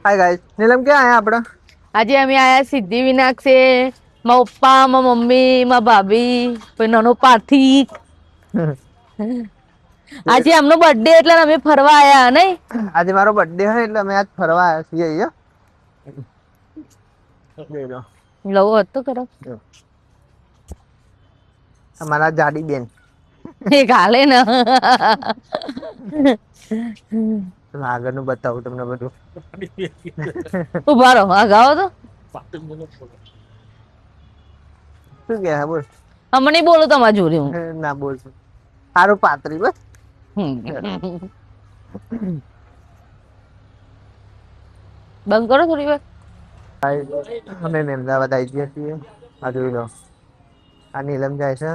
Hi guys नीलम क्या आया अपना આજે અમે આયા સિદ્ધિ વિનાયક છે મારા પપ્પા મારા મમ્મી મારા ભાભી પછી નાનો પાર્થિક આજે આમનો બર્થડે એટલે અમે ફરવા આયા નહીં आज मारो बर्थडे है એટલે અમે આજ ફરવા આવ્યા છીએ અહીંયા લવો હતો કરો અમારા જાડી બેન એ ગાલે ને આગળનું બતાવું તમને બધું ઉભા રહો આ ગાઓ તો શું કે બોલ અમે નહીં બોલું તમારા જોડે હું ના બોલ સારું પાતરી બસ બંધ કરો થોડી વાર અમે અમદાવાદ આવી ગયા છીએ આ જોઈ લો આ નીલમ જાય છે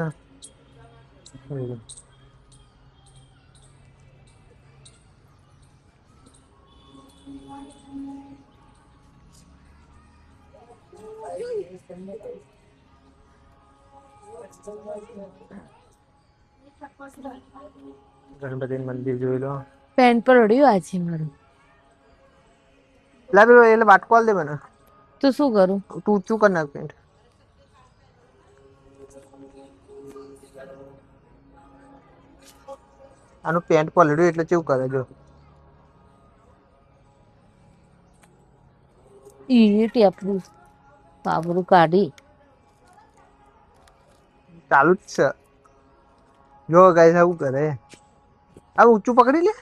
ગણપતિ મંદિર જોઈ લો પેન્ટ પર અડ્યું આજે મારું લા પેલો એટલે વાટકો આલ દે મને તો શું કરું તું ઊંચું કર નાખ પેન્ટ આનું પેન્ટ પલડ્યું એટલે કેવું કરે જો ઈ ટેપરું પાવરું કાઢી ચાલુ જ છે જો ગાઈસ આવું કરે આ ઊંચું પકડી લે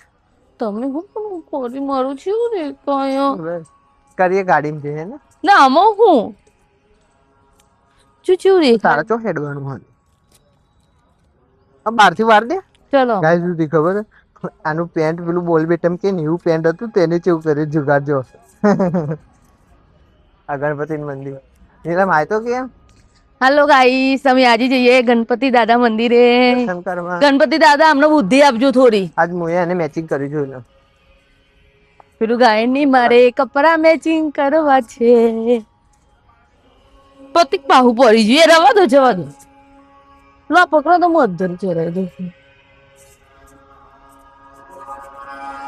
તમે હું કોરી મારું છું રે કયો કરીએ ગાડીમાં જઈએ ને ના આમાં હું ચૂચું રે તારા ચો હેડવાનું હોય આ બહારથી વાર દે ચલો ગાઈસ સુધી ખબર આનું પેન્ટ પેલું બોલ બેટમ કે એવું પેન્ટ હતું તેને કેવું કરે જુગાડજો આ ગણપતિ મંદિર નીલમ આય તો કેમ હાલો ગાઈસ અમે આજે જઈએ ગણપતિ દાદા મંદિરે શંકરમાં ગણપતિ દાદા અમને બુદ્ધિ આપજો થોડી આજ મુએ એને મેચિંગ કરી જોઈ લો પેલું ગાય ની મારે કપડા મેચિંગ કરવા છે પતિક બાહુ પડી જોઈએ રવા દો જવા દો લો પકડો તો હું અધર ચરાઈ દઉં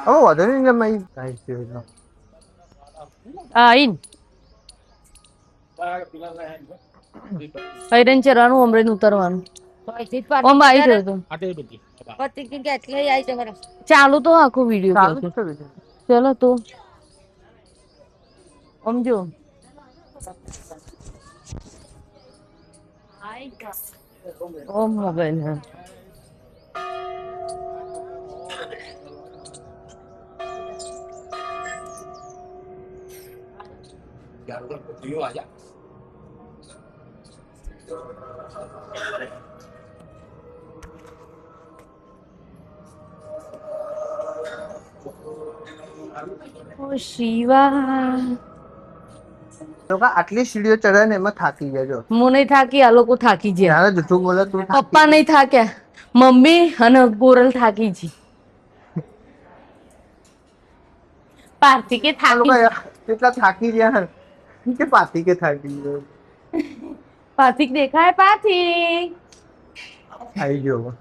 ઓ વધુ નહીં જમાઈ ગાઈસ જોઈ લો આઈન હૈરન ચરવાનું અમરેન ઉતરવાનું ઓમ આવી ગયો તો ચાલુ તો આખો વિડીયો ચાલુ જ છે બીજું. ચલો તો સમજો ઓમ મોબાઈલ હા ઓ શિવા લોકો આટલી સીડીઓ ચડે ને એમાં થાકી જાય જો હું નહીં થાકી આ લોકો થાકી ગયા યાર જૂઠું બોલે તું પપ્પા નહીં થાક્યા મમ્મી અને ગોરલ થાકી જી પાર્થિક કે આ લોકો થાકી કેટલા થાકી ગયા કે પાતી કે થાકી ગયો પાર્થિક દેખાય પાર્થિક આવી ગયો